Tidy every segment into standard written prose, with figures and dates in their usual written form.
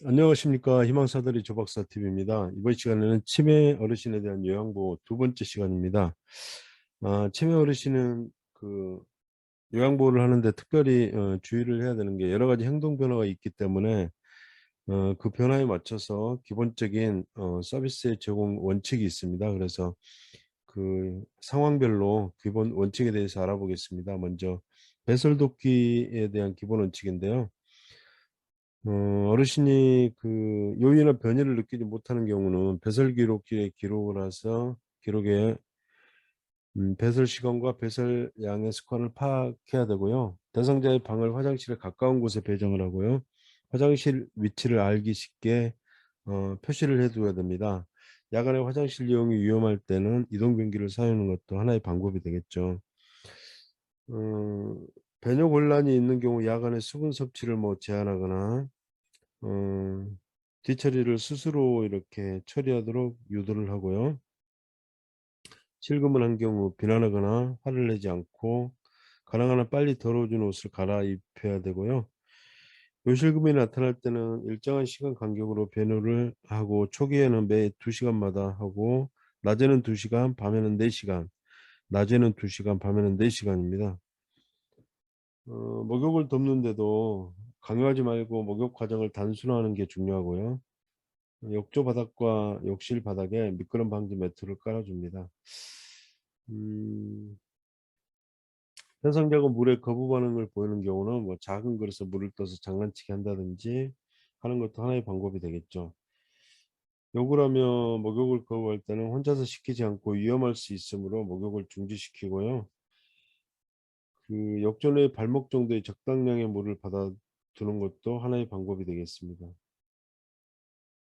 안녕하십니까. 희망사다리 조박사 TV입니다. 이번 시간에는 치매 어르신에 대한 요양보 두 번째 시간입니다. 치매 어르신은 요양보호를 하는데 특별히 주의를 해야 되는 게 여러 가지 행동 변화가 있기 때문에 그 변화에 맞춰서 기본적인 서비스의 제공 원칙이 있습니다. 그래서 그 상황별로 기본 원칙에 대해서 알아보겠습니다. 먼저 배설돕기에 대한 기본 원칙인데요. 어르신이 요인이나 변이를 느끼지 못하는 경우는 배설 기록기에 기록을 해서 기록에 배설 시간과 배설 양의 습관을 파악해야 되고요. 대상자의 방을 화장실에 가까운 곳에 배정을 하고요. 화장실 위치를 알기 쉽게 표시를 해두어야 됩니다. 야간에 화장실 이용이 위험할 때는 이동변기를 사용하는 것도 하나의 방법이 되겠죠. 어, 배뇨 곤란이 있는 경우 야간에 수분 섭취를 제한하거나 어, 뒤처리를 스스로 이렇게 처리하도록 유도를 하고요. 실금을 한 경우 비난하거나 화를 내지 않고 가능한 한 빨리 더러워진 옷을 갈아입혀야 되고요. 요실금이 나타날 때는 일정한 시간 간격으로 변호를 하고 초기에는 매 2시간마다 하고 낮에는 2시간, 밤에는 4시간, 낮에는 2시간, 밤에는 4시간입니다. 목욕을 돕는데도 강요하지 말고 목욕 과정을 단순화하는 게 중요하고요. 욕조 바닥과 욕실 바닥에 미끄럼 방지 매트를 깔아줍니다. 음, 현상자가 물에 거부 반응을 보이는 경우는 작은 그릇에 물을 떠서 장난치게 한다든지 하는 것도 하나의 방법이 되겠죠. 욕을 하며 목욕을 거부할 때는 혼자서 시키지 않고 위험할 수 있으므로 목욕을 중지시키고요. 욕조 내 발목 정도의 적당량의 물을 받아 두는 것도 하나의 방법이 되겠습니다.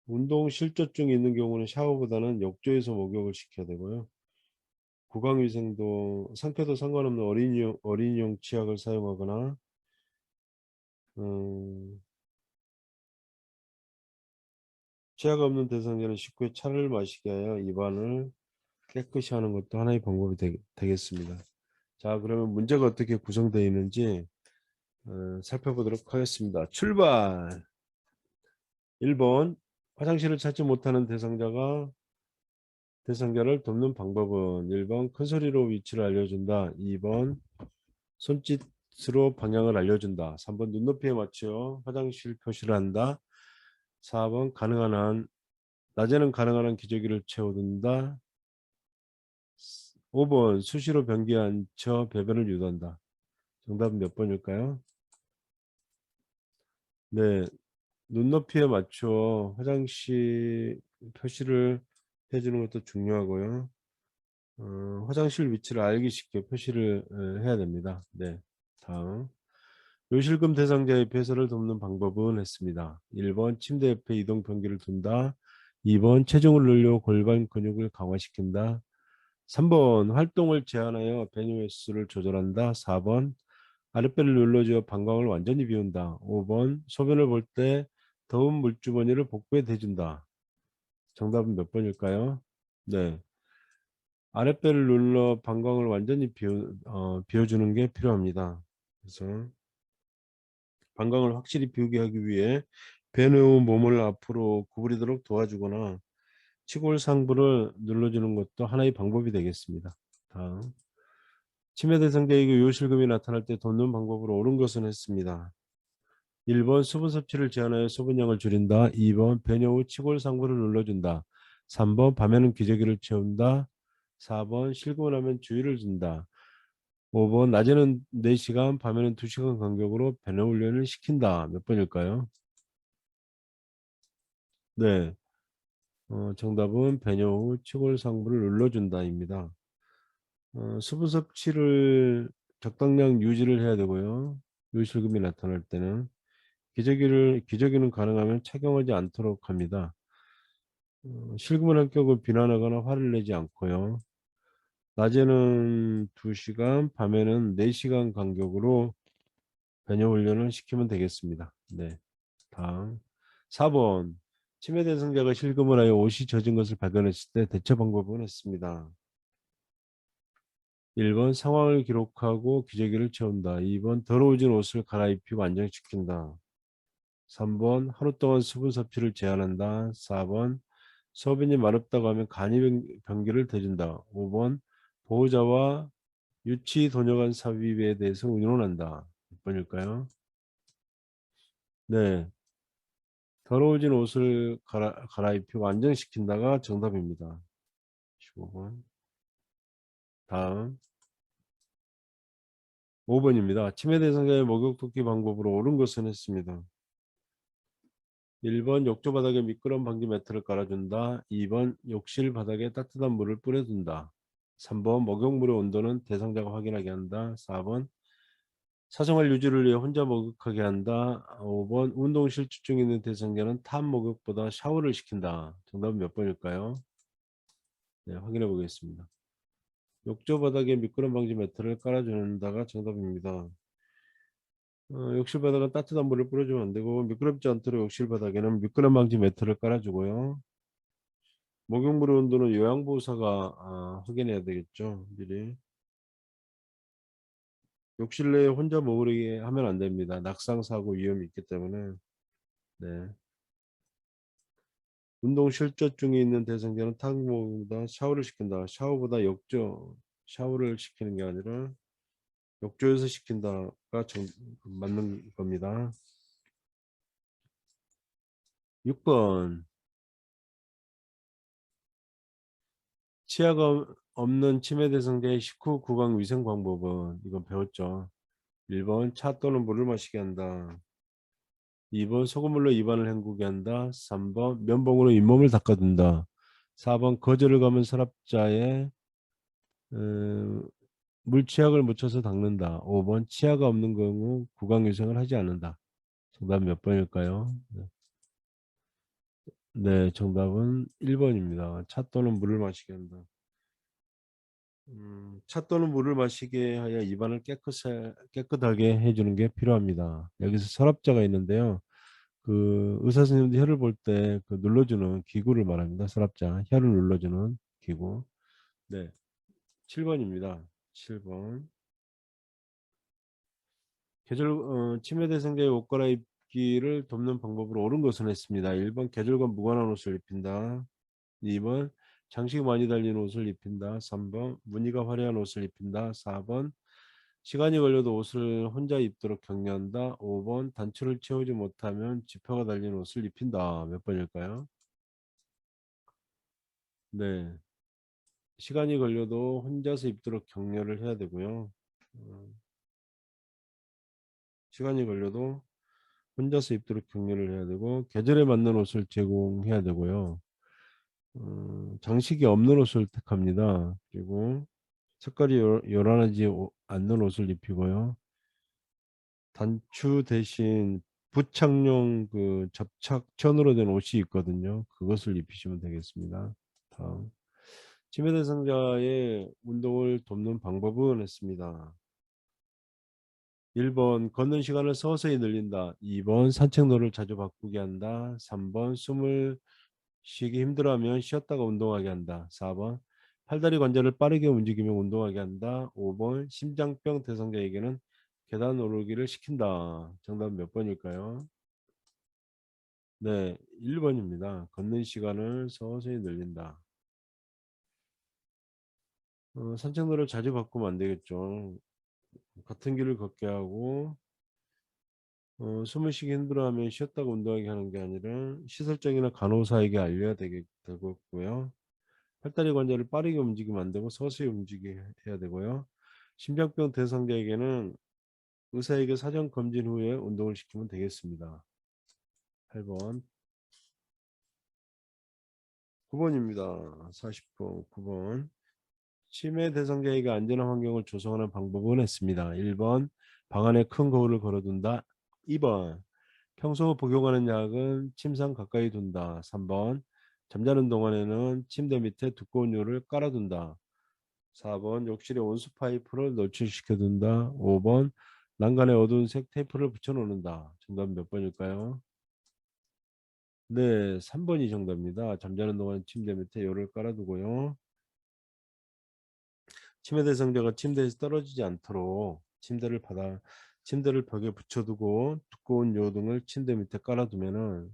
운동 실조증이 있는 경우는 샤워보다는 욕조에서 목욕을 시켜야 되고요. 구강위생도 상태도 상관없는 어린이용 치약을 사용하거나 음, 치약 없는 대상자는 식후에 차를 마시게 하여 입안을 깨끗이 하는 것도 하나의 방법이 되겠습니다. 자, 그러면 문제가 어떻게 구성되어 있는지 살펴보도록 하겠습니다. 출발! 1번 화장실을 찾지 못하는 대상자를 돕는 방법은 1번 큰 소리로 위치를 알려준다. 2번 손짓으로 방향을 알려준다. 3번 눈높이에 맞춰 화장실 표시를 한다. 4번 낮에는 가능한 한 기저귀를 채워둔다. 5번 수시로 변기에 앉혀 배변을 유도한다. 정답은 몇 번일까요? 네, 눈높이에 맞춰 화장실 표시를 해주는 것도 중요하고요. 화장실 위치를 알기 쉽게 표시를 해야 됩니다. 네, 다음. 요실금 대상자의 배설을 돕는 방법은 했습니다. 1번 침대 옆에 이동 변기를 둔다. 2번 체중을 늘려 골반 근육을 강화시킨다. 3번 활동을 제한하여 배뇨 횟수를 조절한다. 4번 아랫배를 눌러주어 방광을 완전히 비운다. 5번 소변을 볼 때 더운 물주머니를 복부에 대준다. 정답은 몇 번일까요? 네. 아랫배를 눌러 방광을 완전히 비워주는 게 필요합니다. 그래서 방광을 확실히 비우게 하기 위해 배너 몸을 앞으로 구부리도록 도와주거나 치골 상부를 눌러주는 것도 하나의 방법이 되겠습니다. 다음. 치매 대상자에게 요실금이 나타날 때 돕는 방법으로 옳은 것은 했습니다. 1번 수분 섭취를 제한하여 수분량을 줄인다. 2번 배뇨 후 치골 상부를 눌러준다. 3번 밤에는 기저귀를 채운다. 4번 실금을 하면 주의를 준다. 5번 낮에는 4시간 밤에는 2시간 간격으로 배뇨 훈련을 시킨다. 몇 번일까요? 네, 정답은 배뇨 후 치골 상부를 눌러준다입니다. 수분 섭취를 적당량 유지를 해야 되고요. 요실금이 나타날 때는 기저귀는 가능하면 착용하지 않도록 합니다. 실금을 합격을 비난하거나 화를 내지 않고요. 낮에는 2시간, 밤에는 4시간 간격으로 배뇨 훈련을 시키면 되겠습니다. 네, 다음 4번 치매 대상자가 실금을 하여 옷이 젖은 것을 발견했을 때 대처 방법은 했습니다. 1번 상황을 기록하고 기저귀를 채운다. 2번 더러워진 옷을 갈아입히고 안정시킨다. 3번 하루 동안 수분 섭취를 제한한다. 4번 소변이 마렵다고 하면 간이변기를 대준다. 5번 보호자와 유치 도녀 간 삽입에 대해서 의논한다. 몇 번일까요? 네, 더러워진 옷을 갈아입히고 안정시킨다가 정답입니다. 15번. 다음 5번입니다. 치매 대상자의 목욕 돕기 방법으로 옳은 것은 했습니다. 1번 욕조 바닥에 미끄럼 방지 매트를 깔아준다. 2번 욕실 바닥에 따뜻한 물을 뿌려둔다. 3번 목욕물의 온도는 대상자가 확인하게 한다. 4번 사생활 유지를 위해 혼자 목욕하게 한다. 5번 운동 실주 중에 있는 대상자는 탑 목욕보다 샤워를 시킨다. 정답은 몇 번일까요? 네, 확인해 보겠습니다. 욕조 바닥에 미끄럼 방지 매트를 깔아준다가 정답입니다. 욕실 바닥은 따뜻한 물을 뿌려주면 안 되고 미끄럽지 않도록 욕실 바닥에는 미끄럼 방지 매트를 깔아주고요. 목욕물의 온도는 요양보호사가 확인해야 되겠죠. 미리. 욕실 내에 혼자 머무르게 하면 안 됩니다. 낙상 사고 위험이 있기 때문에. 네. 운동 실저 중에 있는 대상자는 탕보다 샤워를 시킨다. 샤워보다 샤워를 시키는 게 아니라 욕조에서 시킨다가 맞는 겁니다. 6번 치아가 없는 치매 대상자의 식후 구강 위생 방법은 이건 배웠죠. 1번 차 또는 물을 마시게 한다. 2번 소금물로 입안을 헹구게 한다. 3번 면봉으로 잇몸을 닦아둔다. 4번 거즈를 감은 서랍자에 어, 물치약을 묻혀서 닦는다. 5번 치아가 없는 경우 구강위생을 하지 않는다. 정답 몇 번일까요? 네, 네, 정답은 1번입니다. 차 또는 물을 마시게 한다. 차 또는 물을 마시게 하여 입안을 깨끗하게 해주는 게 필요합니다. 여기서 서랍자가 있는데요. 그 의사 선생님들 혀를 볼 때 그 눌러주는 기구를 말합니다. 서랍자, 혀를 눌러주는 기구. 네, 7번입니다. 7번. 치매 대상자의 옷 갈아입기를 돕는 방법으로 옳은 것은 했습니다. 1번 계절과 무관한 옷을 입힌다. 2번 장식이 많이 달린 옷을 입힌다. 3번 무늬가 화려한 옷을 입힌다. 4번 시간이 걸려도 옷을 혼자 입도록 격려한다. 5번 단추를 채우지 못하면 지퍼가 달린 옷을 입힌다. 몇 번일까요? 네. 시간이 걸려도 혼자서 입도록 격려를 해야 되고요. 어, 시간이 걸려도 혼자서 입도록 격려를 해야 되고 계절에 맞는 옷을 제공해야 되고요. 장식이 없는 옷을 택합니다. 그리고 색깔이 요란하지 않는 옷을 입히고요. 단추 대신 부착용 그 접착천으로 된 옷이 있거든요. 그것을 입히시면 되겠습니다. 다음. 치매 대상자의 운동을 돕는 방법은 했습니다. 1번 걷는 시간을 서서히 늘린다. 2번 산책로를 자주 바꾸게 한다. 3번 숨을 쉬기 힘들어하면 쉬었다가 운동하게 한다. 4번 팔다리 관절을 빠르게 움직이며 운동하게 한다. 5번 심장병 대상자에게는 계단 오르기를 시킨다. 정답은 몇 번일까요? 네, 1번입니다. 걷는 시간을 서서히 늘린다. 산책로를 자주 바꾸면 안 되겠죠. 같은 길을 걷게 하고 숨을 쉬기 힘들어하면 쉬었다가 운동하게 하는 게 아니라 시설적이나 간호사에게 알려야 되겠고요. 팔다리 관절을 빠르게 움직이면 안 되고 서서히 움직여야 되고요. 심장병 대상자에게는 의사에게 사전 검진 후에 운동을 시키면 되겠습니다. 8번. 9번입니다. 40번 9번. 치매 대상자에게 안전한 환경을 조성하는 방법은 했습니다. 1번 방 안에 큰 거울을 걸어둔다. 2번 평소 복용하는 약은 침상 가까이 둔다. 3번 잠자는 동안에는 침대 밑에 두꺼운 요를 깔아둔다. 4번 욕실에 온수 파이프를 노출시켜 둔다. 5번 난간에 어두운 색 테이프를 붙여 놓는다. 정답 몇 번일까요? 네, 3번이 정답입니다. 잠자는 동안 침대 밑에 요를 깔아두고요. 치매 대상자가 침대에서 떨어지지 않도록 침대를 침대를 벽에 붙여두고 두꺼운 요등을 침대 밑에 깔아두면은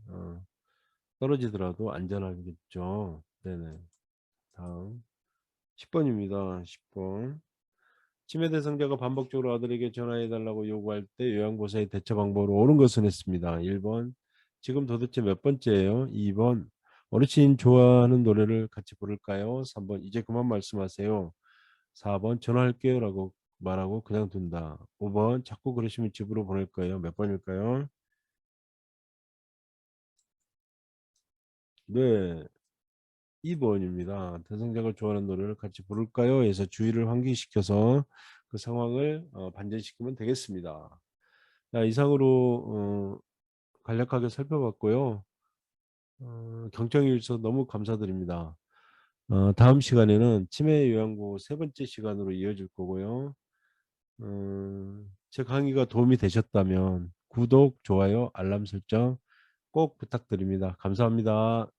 떨어지더라도 안전하겠죠. 네네. 다음 10번입니다. 10번. 치매 대상자가 반복적으로 아들에게 전화해달라고 요구할 때 요양보호사의 대처 방법으로 옳은 것은 했습니다. 1번. 지금 도대체 몇 번째예요? 2번. 어르신 좋아하는 노래를 같이 부를까요? 3번. 이제 그만 말씀하세요. 4번. 전화할게요 라고 말하고 그냥 둔다. 5번. 자꾸 그러시면 집으로 보낼 거예요. 몇 번일까요? 네. 2번입니다. 대상자가 좋아하는 노래를 같이 부를까요? 해서 주의를 환기시켜서 그 상황을 반전시키면 되겠습니다. 자, 이상으로 간략하게 살펴봤고요. 경청해 주셔서 너무 감사드립니다. 다음 시간에는 치매 요양보 세 번째 시간으로 이어질 거고요. 제 강의가 도움이 되셨다면 구독, 좋아요, 알람 설정 꼭 부탁드립니다. 감사합니다.